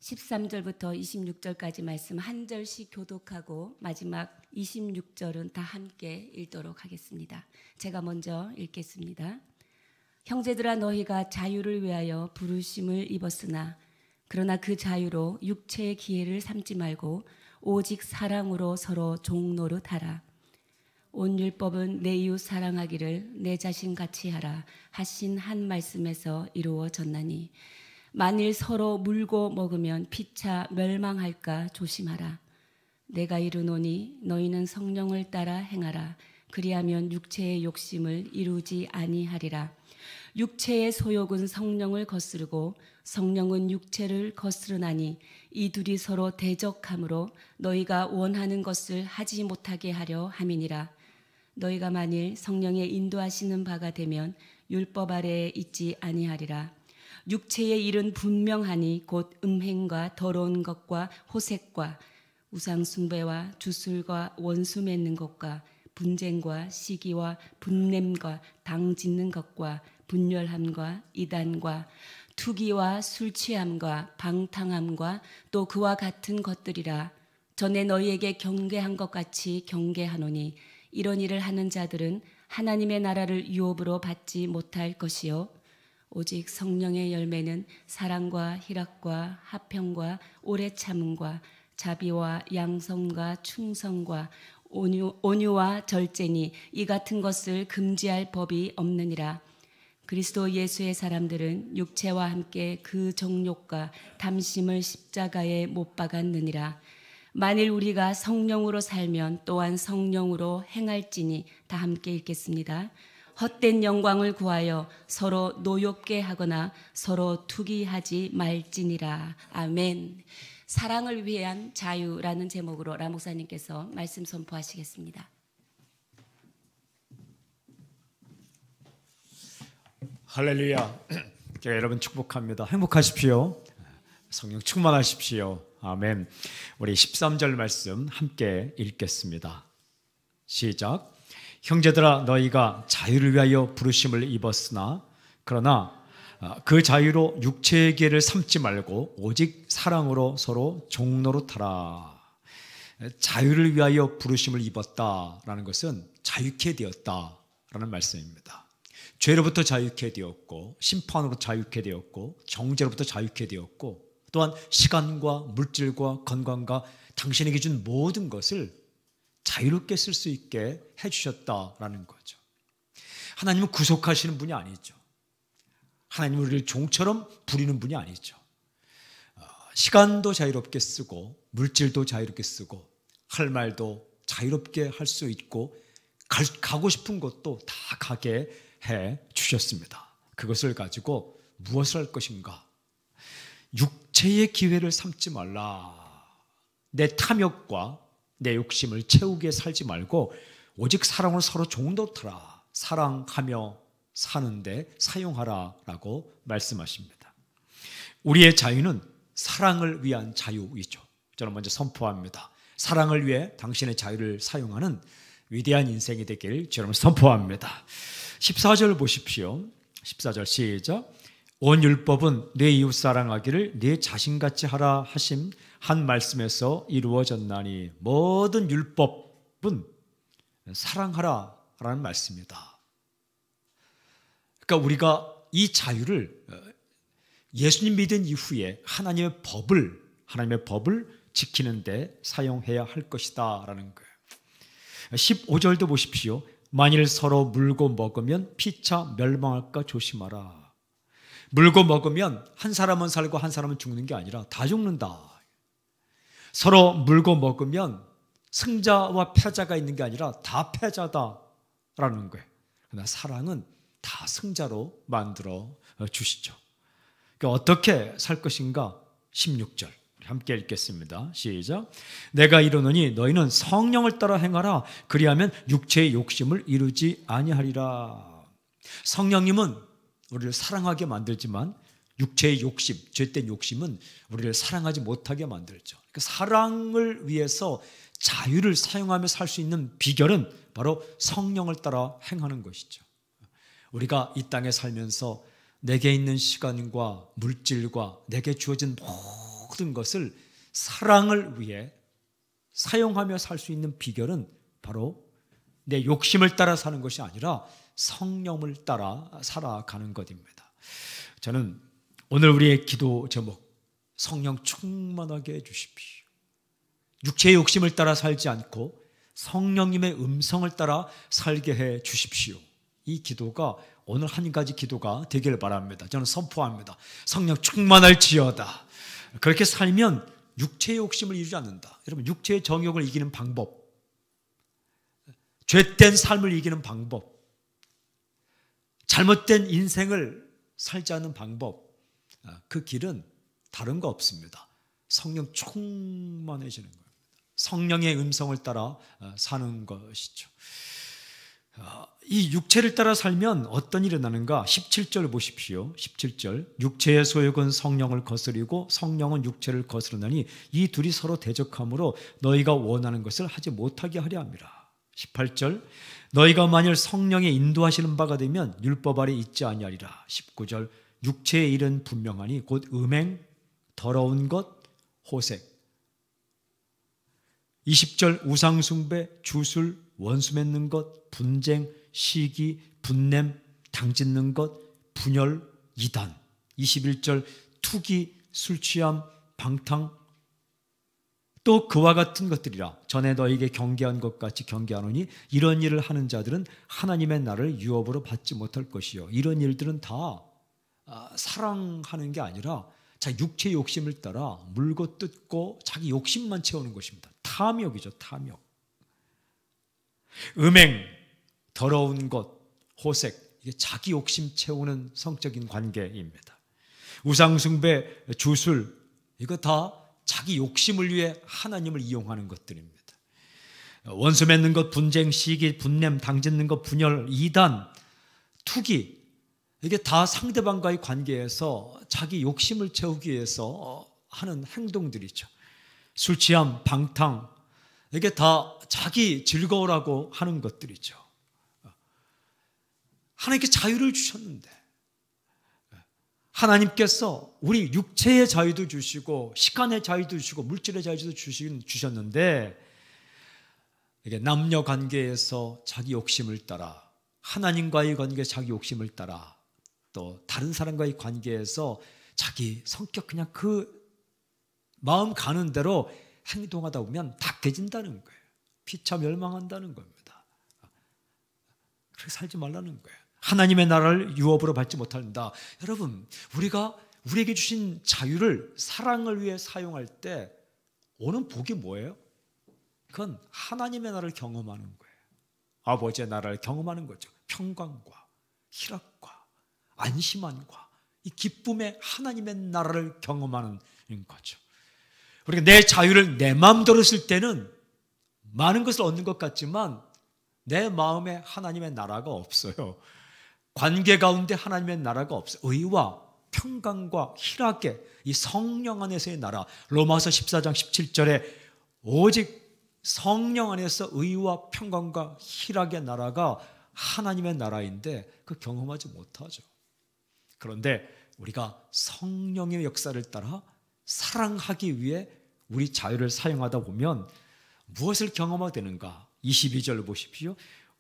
13절부터 26절까지 말씀 한 절씩 교독하고 마지막 26절은 다 함께 읽도록 하겠습니다. 제가 먼저 읽겠습니다. 형제들아, 너희가 자유를 위하여 부르심을 입었으나 그러나 그 자유로 육체의 기회를 삼지 말고 오직 사랑으로 서로 종노릇하라. 온 율법은 내 이웃 사랑하기를 내 자신같이 하라 하신 한 말씀에서 이루어졌나니 만일 서로 물고 먹으면 피차 멸망할까 조심하라. 내가 이르노니 너희는 성령을 따라 행하라. 그리하면 육체의 욕심을 이루지 아니하리라. 육체의 소욕은 성령을 거스르고 성령은 육체를 거스르나니 이 둘이 서로 대적함으로 너희가 원하는 것을 하지 못하게 하려 함이니라. 너희가 만일 성령의 인도하시는 바가 되면 율법 아래에 있지 아니하리라. 육체의 일은 분명하니 곧 음행과 더러운 것과 호색과 우상숭배와 주술과 원수 맺는 것과 분쟁과 시기와 분냄과 당 짓는 것과 분열함과 이단과 투기와 술 취함과 방탕함과 또 그와 같은 것들이라. 전에 너희에게 경계한 것 같이 경계하노니 이런 일을 하는 자들은 하나님의 나라를 유업으로 받지 못할 것이요 오직 성령의 열매는 사랑과 희락과 화평과 오래 참음과 자비와 양성과 충성과 온유와 절제니 이 같은 것을 금지할 법이 없느니라. 그리스도 예수의 사람들은 육체와 함께 그 정욕과 탐심을 십자가에 못 박았느니라. 만일 우리가 성령으로 살면 또한 성령으로 행할지니 다 함께 읽겠습니다. 헛된 영광을 구하여 서로 노엽게 하거나 서로 투기하지 말지니라. 아멘. 사랑을 위한 자유라는 제목으로 라 목사님께서 말씀 선포하시겠습니다. 할렐루야. 제가 여러분 축복합니다. 행복하십시오. 성령 충만하십시오. 아멘. 우리 13절 말씀 함께 읽겠습니다. 시작. 형제들아, 너희가 자유를 위하여 부르심을 입었으나 그러나 그 자유로 육체의 기회를 삼지 말고 오직 사랑으로 서로 종노릇하라. 자유를 위하여 부르심을 입었다라는 것은 자유케 되었다라는 말씀입니다. 죄로부터 자유케 되었고 심판으로 자유케 되었고 정죄로부터 자유케 되었고 또한 시간과 물질과 건강과 당신에게 준 모든 것을 자유롭게 쓸 수 있게 해주셨다라는 거죠. 하나님은 구속하시는 분이 아니죠. 하나님은 우리를 종처럼 부리는 분이 아니죠. 시간도 자유롭게 쓰고 물질도 자유롭게 쓰고 할 말도 자유롭게 할 수 있고 가고 싶은 곳도 다 가게 해 주셨습니다. 그것을 가지고 무엇을 할 것인가? 육체의 기회를 삼지 말라. 내 탐욕과 내 욕심을 채우게 살지 말고 오직 사랑으로 서로 종노릇하라. 사랑하며 사는데 사용하라라고 말씀하십니다. 우리의 자유는 사랑을 위한 자유이죠. 저는 먼저 선포합니다. 사랑을 위해 당신의 자유를 사용하는 위대한 인생이 되길 저는 선포합니다. 14절 보십시오. 14절 시작. 온 율법은 내 이웃 사랑하기를 내 자신같이 하라 하심 한 말씀에서 이루어졌나니 모든 율법은 사랑하라라는 말씀입니다. 그러니까 우리가 이 자유를 예수님 믿은 이후에 하나님의 법을 지키는 데 사용해야 할 것이다 라는 거예요. 15절도 보십시오. 만일 서로 물고 먹으면 피차 멸망할까 조심하라. 물고 먹으면 한 사람은 살고 한 사람은 죽는 게 아니라 다 죽는다. 서로 물고 먹으면 승자와 패자가 있는 게 아니라 다 패자다라는 거예요. 그러나 사랑은 다 승자로 만들어 주시죠. 그러니까 어떻게 살 것인가? 16절 함께 읽겠습니다. 시작. 내가 이르노니 너희는 성령을 따라 행하라. 그리하면 육체의 욕심을 이루지 아니하리라. 성령님은 우리를 사랑하게 만들지만 육체의 욕심, 죄된 욕심은 우리를 사랑하지 못하게 만들죠. 그 사랑을 위해서 자유를 사용하며 살 수 있는 비결은 바로 성령을 따라 행하는 것이죠. 우리가 이 땅에 살면서 내게 있는 시간과 물질과 내게 주어진 모든 것을 사랑을 위해 사용하며 살 수 있는 비결은 바로 내 욕심을 따라 사는 것이 아니라 성령을 따라 살아가는 것입니다. 저는 오늘 우리의 기도 제목, 성령 충만하게 해주십시오. 육체의 욕심을 따라 살지 않고 성령님의 음성을 따라 살게 해 주십시오. 이 기도가 오늘 한 가지 기도가 되기를 바랍니다. 저는 선포합니다. 성령 충만할지어다. 그렇게 살면 육체의 욕심을 이루지 않는다. 여러분, 육체의 정욕을 이기는 방법, 죄된 삶을 이기는 방법, 잘못된 인생을 살지 않는 방법, 그 길은 다른 거 없습니다. 성령 충만해지는 겁니다. 성령의 음성을 따라 사는 것이죠. 이 육체를 따라 살면 어떤 일이 일어나는가? 17절 보십시오. 17절. 육체의 소욕은 성령을 거스리고 성령은 육체를 거스르나니 이 둘이 서로 대적하므로 너희가 원하는 것을 하지 못하게 하려 함이라. 18절. 너희가 만일 성령의 인도하시는 바가 되면 율법 아래 있지 아니하리라. 19절. 육체의 일은 분명하니 곧 음행, 더러운 것, 호색. 20절. 우상숭배, 주술, 원수 맺는 것, 분쟁, 시기, 분냄, 당짓는 것, 분열, 이단. 21절. 투기, 술취함, 방탕, 또 그와 같은 것들이라. 전에 너에게 경계한 것 같이 경계하노니 이런 일을 하는 자들은 하나님의 나를 유업으로 받지 못할 것이요. 이런 일들은 다 사랑하는 게 아니라 자기 육체의 욕심을 따라 물고 뜯고 자기 욕심만 채우는 것입니다. 탐욕이죠, 탐욕. 음행, 더러운 것, 호색, 이게 자기 욕심 채우는 성적인 관계입니다. 우상숭배, 주술, 이거 다 자기 욕심을 위해 하나님을 이용하는 것들입니다. 원수 맺는 것, 분쟁, 시기, 분냄, 당짓는 것, 분열, 이단, 투기, 이게 다 상대방과의 관계에서 자기 욕심을 채우기 위해서 하는 행동들이죠. 술 취함, 방탕, 이게 다 자기 즐거우라고 하는 것들이죠. 하나님께 자유를 주셨는데, 하나님께서 우리 육체의 자유도 주시고 시간의 자유도 주시고 물질의 자유도 주셨는데, 이게 남녀 관계에서 자기 욕심을 따라, 하나님과의 관계에 자기 욕심을 따라, 또 다른 사람과의 관계에서 자기 성격 그냥 그 마음 가는 대로 행동하다 보면 다 깨진다는 거예요. 피차 멸망한다는 겁니다. 그렇게 살지 말라는 거예요. 하나님의 나라를 유업으로 받지 못한다. 여러분, 우리가 우리에게 주신 자유를 사랑을 위해 사용할 때 오는 복이 뭐예요? 그건 하나님의 나라를 경험하는 거예요. 아버지의 나라를 경험하는 거죠. 평강과 희락과 안심함과 이 기쁨의 하나님의 나라를 경험하는 거죠. 우리가 내 자유를 내 마음대로 쓸 때는 많은 것을 얻는 것 같지만 내 마음에 하나님의 나라가 없어요. 관계 가운데 하나님의 나라가 없어요. 의와 평강과 희락의 이 성령 안에서의 나라. 로마서 14장 17절에 오직 성령 안에서 의와 평강과 희락의 나라가 하나님의 나라인데 그 경험하지 못하죠. 그런데 우리가 성령의 역사를 따라 사랑하기 위해 우리 자유를 사용하다 보면 무엇을 경험하게 되는가? 22절 보십시오.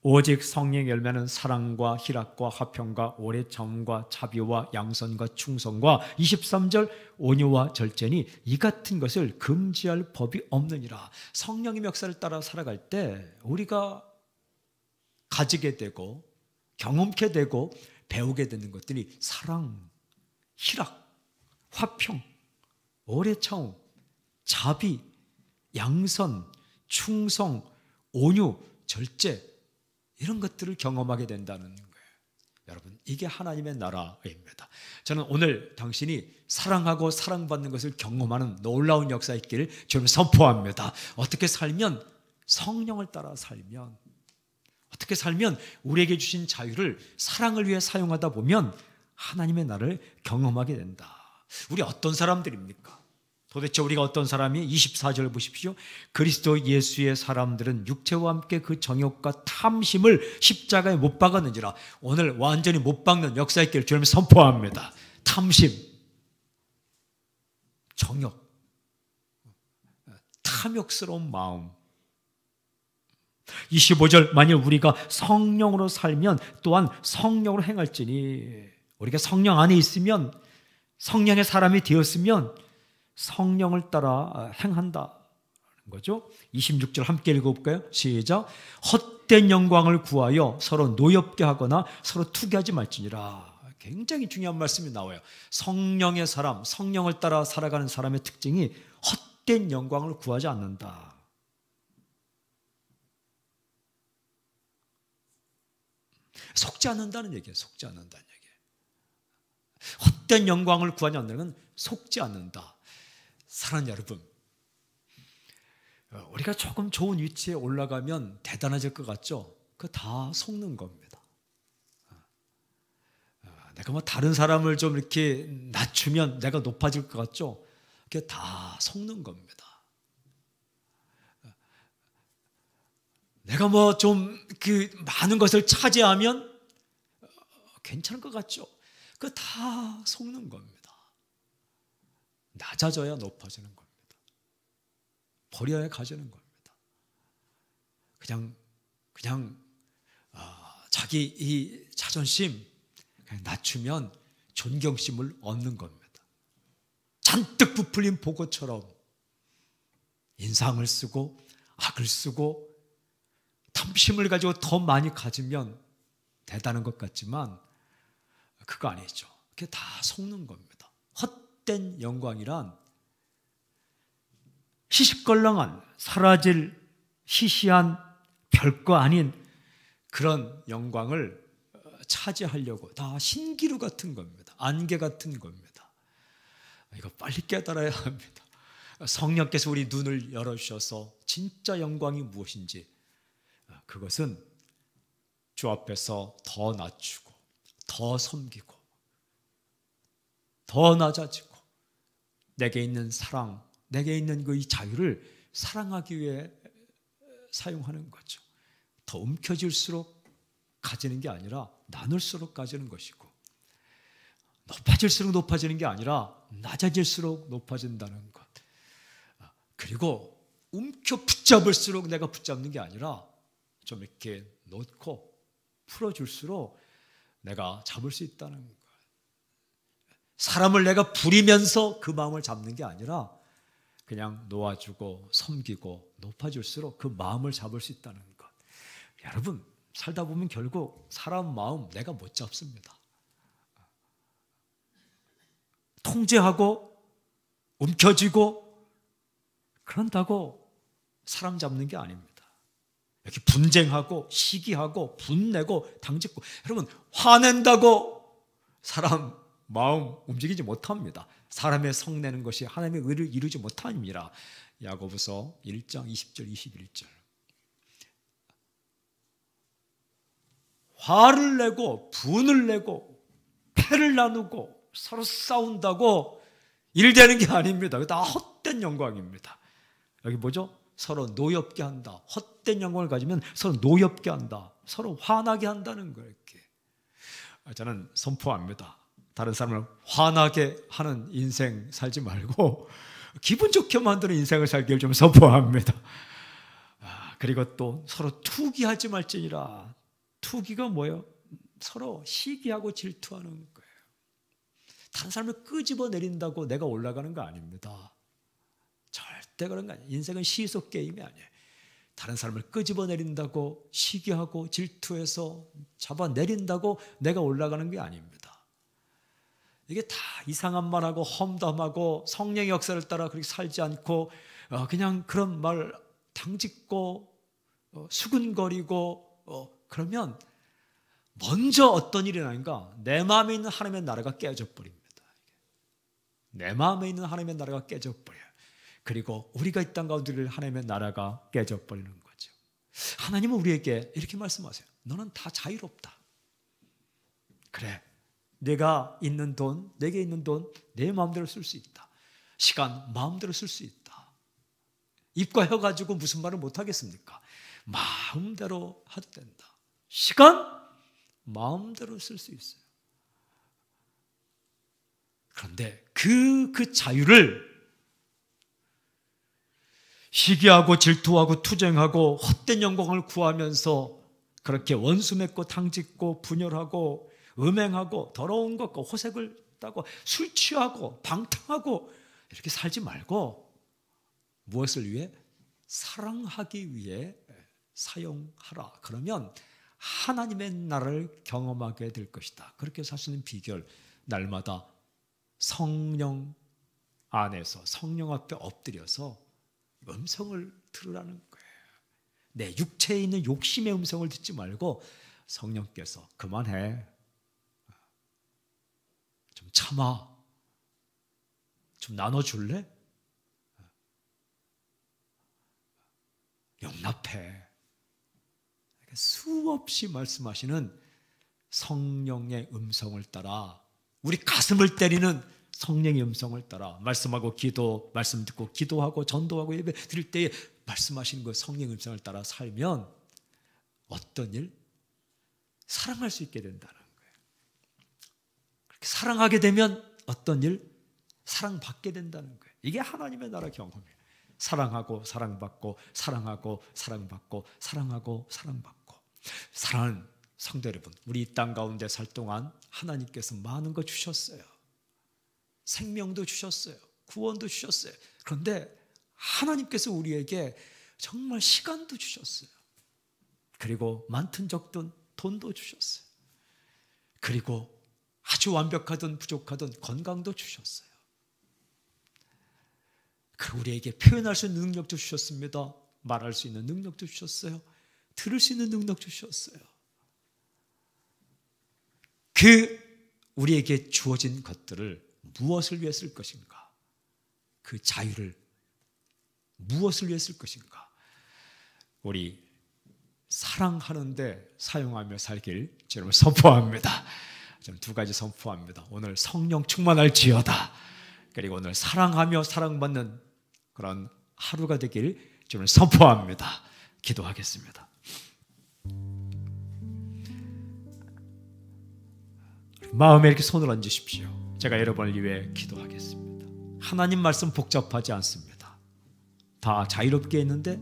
오직 성령의 열매는 사랑과 희락과 화평과 오래 참음과 자비와 양선과 충성과 23절 온유와 절제니 이 같은 것을 금지할 법이 없느니라. 성령의 역사를 따라 살아갈 때 우리가 가지게 되고 경험케 되고 배우게 되는 것들이 사랑, 희락, 화평, 오래 참음, 자비, 양선, 충성, 온유, 절제, 이런 것들을 경험하게 된다는 거예요. 여러분, 이게 하나님의 나라입니다. 저는 오늘 당신이 사랑하고 사랑받는 것을 경험하는 놀라운 역사 있기를 저는 선포합니다. 어떻게 살면, 성령을 따라 살면, 어떻게 살면 우리에게 주신 자유를 사랑을 위해 사용하다 보면 하나님의 나라를 경험하게 된다. 우리 어떤 사람들입니까? 도대체 우리가 어떤 사람이? 24절 보십시오. 그리스도 예수의 사람들은 육체와 함께 그 정욕과 탐심을 십자가에 못 박았는지라. 오늘 완전히 못 박는 역사 있기를 주님 선포합니다. 탐심, 정욕, 탐욕스러운 마음. 25절, 만일 우리가 성령으로 살면 또한 성령으로 행할지니, 우리가 성령 안에 있으면, 성령의 사람이 되었으면 성령을 따라 행한다 거죠. 26절 함께 읽어볼까요? 시작. 헛된 영광을 구하여 서로 노엽게 하거나 서로 투기하지 말지니라. 굉장히 중요한 말씀이 나와요. 성령의 사람, 성령을 따라 살아가는 사람의 특징이 헛된 영광을 구하지 않는다. 속지 않는다는 얘기예요. 속지 않는다는 얘기예요. 헛된 영광을 구하지 않는 건 속지 않는다. 사랑하는 여러분, 우리가 조금 좋은 위치에 올라가면 대단해질 것 같죠? 그거 다 속는 겁니다. 내가 뭐 다른 사람을 좀 이렇게 낮추면 내가 높아질 것 같죠? 그게 다 속는 겁니다. 내가 뭐 좀 많은 것을 차지하면 괜찮을 것 같죠? 그거 다 속는 겁니다. 낮아져야 높아지는 겁니다. 버려야 가지는 겁니다. 그냥 자기 이 자존심 그냥 낮추면 존경심을 얻는 겁니다. 잔뜩 부풀린 보고처럼 인상을 쓰고 악을 쓰고 탐심을 가지고 더 많이 가지면 대단한 것 같지만 그거 아니죠. 그게 다 속는 겁니다. 헛된 영광이란 시시껄렁한 사라질 시시한 별거 아닌 그런 영광을 차지하려고 다 신기루 같은 겁니다. 안개 같은 겁니다. 이거 빨리 깨달아야 합니다. 성령께서 우리 눈을 열어주셔서 진짜 영광이 무엇인지, 그것은 주 앞에서 더 낮추고 더 섬기고 더 낮아지고 내게 있는 사랑, 내게 있는 그 이 자유를 사랑하기 위해 사용하는 거죠. 더 움켜질수록 가지는 게 아니라 나눌수록 가지는 것이고, 높아질수록 높아지는 게 아니라 낮아질수록 높아진다는 것. 그리고 움켜 붙잡을수록 내가 붙잡는 게 아니라 좀 이렇게 놓고 풀어줄수록 내가 잡을 수 있다는 것. 사람을 내가 부리면서 그 마음을 잡는 게 아니라 그냥 놓아주고 섬기고 높아질수록 그 마음을 잡을 수 있다는 것. 여러분, 살다 보면 결국 사람 마음 내가 못 잡습니다. 통제하고 움켜쥐고 그런다고 사람 잡는 게 아닙니다. 이렇게 분쟁하고 시기하고 분내고 당짓고, 여러분 화낸다고 사람 마음 움직이지 못합니다. 사람의 성내는 것이 하나님의 의를 이루지 못함이라. 야고보서 1장 20절 21절. 화를 내고 분을 내고 패를 나누고 서로 싸운다고 일 되는 게 아닙니다. 다 헛된 영광입니다. 여기 뭐죠? 서로 노엽게 한다. 헛된 영광을 가지면 서로 노엽게 한다. 서로 화나게 한다는 거예요. 이렇게. 저는 선포합니다. 다른 사람을 화나게 하는 인생 살지 말고 기분 좋게 만드는 인생을 살기를 좀 선포합니다. 그리고 또 서로 투기하지 말지니라. 투기가 뭐예요? 서로 시기하고 질투하는 거예요. 다른 사람을 끄집어 내린다고 내가 올라가는 거 아닙니다. 절대 그런 거 아니에요. 인생은 시소 게임이 아니에요. 다른 사람을 끄집어 내린다고 시기하고 질투해서 잡아내린다고 내가 올라가는 게 아닙니다. 이게 다 이상한 말하고 험담하고 성령의 역사를 따라 그렇게 살지 않고 그냥 그런 말 당짓고 수근거리고 그러면 먼저 어떤 일이 나는가? 내 마음에 있는 하나님의 나라가 깨져버립니다. 내 마음에 있는 하나님의 나라가 깨져버려요. 그리고 우리가 이 땅 가운데 하나님의 나라가 깨져버리는 거죠. 하나님은 우리에게 이렇게 말씀하세요. 너는 다 자유롭다. 그래, 내가 있는 돈, 내게 있는 돈 내 마음대로 쓸 수 있다. 시간 마음대로 쓸 수 있다. 입과 혀 가지고 무슨 말을 못하겠습니까? 마음대로 해도 된다. 시간 마음대로 쓸 수 있어요. 그런데 그 자유를 시기하고 질투하고 투쟁하고 헛된 영광을 구하면서 그렇게 원수 맺고 당짓고 분열하고 음행하고 더러운 것과 호색을 따고 술 취하고 방탕하고 이렇게 살지 말고 무엇을 위해? 사랑하기 위해 사용하라. 그러면 하나님의 나라를 경험하게 될 것이다. 그렇게 살 수 있는 비결, 날마다 성령 안에서 성령 앞에 엎드려서 음성을 들으라는 거예요. 내 육체에 있는 욕심의 음성을 듣지 말고 성령께서 그만해, 좀 참아, 좀 나눠줄래? 용납해. 수없이 말씀하시는 성령의 음성을 따라, 우리 가슴을 때리는 성령의 음성을 따라 말씀하고 기도, 말씀 듣고 기도하고 전도하고 예배 드릴 때에 말씀하시는 그 성령의 음성을 따라 살면 어떤 일? 사랑할 수 있게 된다는 거예요. 그렇게 사랑하게 되면 어떤 일? 사랑받게 된다는 거예요. 이게 하나님의 나라 경험이에요. 사랑하고 사랑받고 사랑하고 사랑받고 사랑하고 사랑받고. 사랑하는 성도 여러분, 우리 이 땅 가운데 살 동안 하나님께서 많은 거 주셨어요. 생명도 주셨어요. 구원도 주셨어요. 그런데 하나님께서 우리에게 정말 시간도 주셨어요. 그리고 많든 적든 돈도 주셨어요. 그리고 아주 완벽하든 부족하든 건강도 주셨어요. 그리고 우리에게 표현할 수 있는 능력도 주셨습니다. 말할 수 있는 능력도 주셨어요. 들을 수 있는 능력도 주셨어요. 그 우리에게 주어진 것들을 무엇을 위해 쓸 것인가? 그 자유를 무엇을 위해 쓸 것인가? 우리 사랑하는데 사용하며 살길 여러분 선포합니다. 저는 두 가지 선포합니다. 오늘 성령 충만할지어다. 그리고 오늘 사랑하며 사랑받는 그런 하루가 되길 저는 선포합니다. 기도하겠습니다. 마음에 이렇게 손을 얹으십시오. 제가 여러분을 위해 기도하겠습니다. 하나님 말씀 복잡하지 않습니다. 다 자유롭게 했는데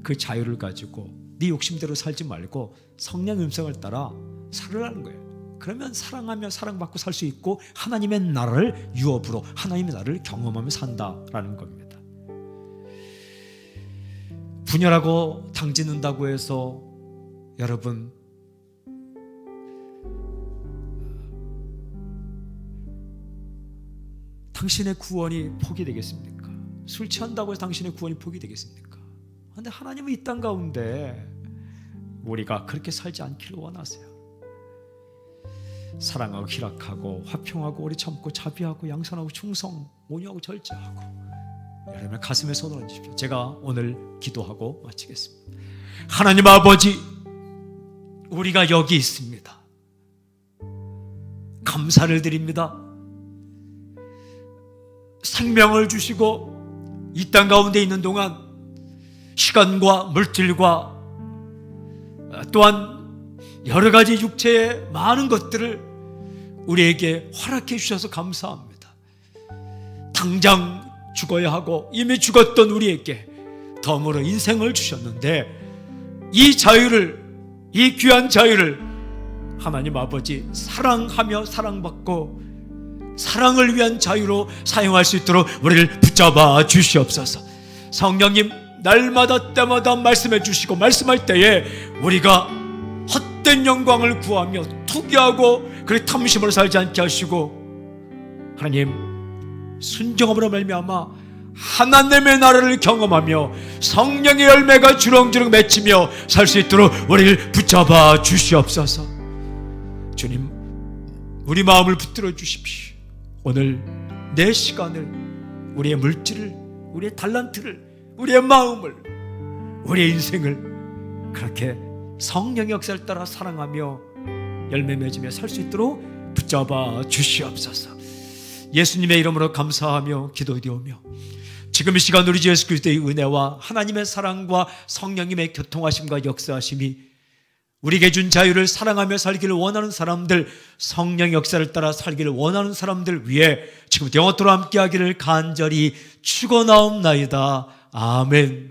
그 자유를 가지고 네 욕심대로 살지 말고 성령 음성을 따라 살으라는 거예요. 그러면 사랑하며 사랑받고 살 수 있고 하나님의 나라를 유업으로 하나님의 나라를 경험하며 산다라는 겁니다. 분열하고 당짓는다고 해서 여러분 당신의 구원이 포기되겠습니까? 술 취한다고 해서 당신의 구원이 포기되겠습니까? 그런데 하나님은 이 땅 가운데 우리가 그렇게 살지 않기를 원하세요. 사랑하고 희락하고 화평하고 오래 참고 자비하고 양선하고 충성, 온유하고 절제하고. 여러분의 가슴에 손을 얹으십시오. 제가 오늘 기도하고 마치겠습니다. 하나님 아버지, 우리가 여기 있습니다. 감사를 드립니다. 생명을 주시고 이 땅 가운데 있는 동안 시간과 물질과 또한 여러 가지 육체의 많은 것들을 우리에게 허락해 주셔서 감사합니다. 당장 죽어야 하고 이미 죽었던 우리에게 덤으로 인생을 주셨는데 이 자유를, 이 귀한 자유를 하나님 아버지 사랑하며 사랑받고 사랑을 위한 자유로 사용할 수 있도록 우리를 붙잡아 주시옵소서. 성령님, 날마다 때마다 말씀해 주시고 말씀할 때에 우리가 헛된 영광을 구하며 투기하고 그렇게 탐심으로 살지 않게 하시고 하나님 순종함으로 말미암아 하나님의 나라를 경험하며 성령의 열매가 주렁주렁 맺히며 살 수 있도록 우리를 붙잡아 주시옵소서. 주님, 우리 마음을 붙들어 주십시오. 오늘 내 시간을, 우리의 물질을, 우리의 달란트를, 우리의 마음을, 우리의 인생을 그렇게 성령의 역사를 따라 사랑하며 열매 맺으며 살 수 있도록 붙잡아 주시옵소서. 예수님의 이름으로 감사하며 기도드리오며 지금 이 시간 우리 주 예수 그리스도의 은혜와 하나님의 사랑과 성령님의 교통하심과 역사하심이 우리에게 준 자유를 사랑하며 살기를 원하는 사람들, 성령 역사를 따라 살기를 원하는 사람들 위해 지금부터 영원토록 함께하기를 간절히 축원하옵나이다. 아멘.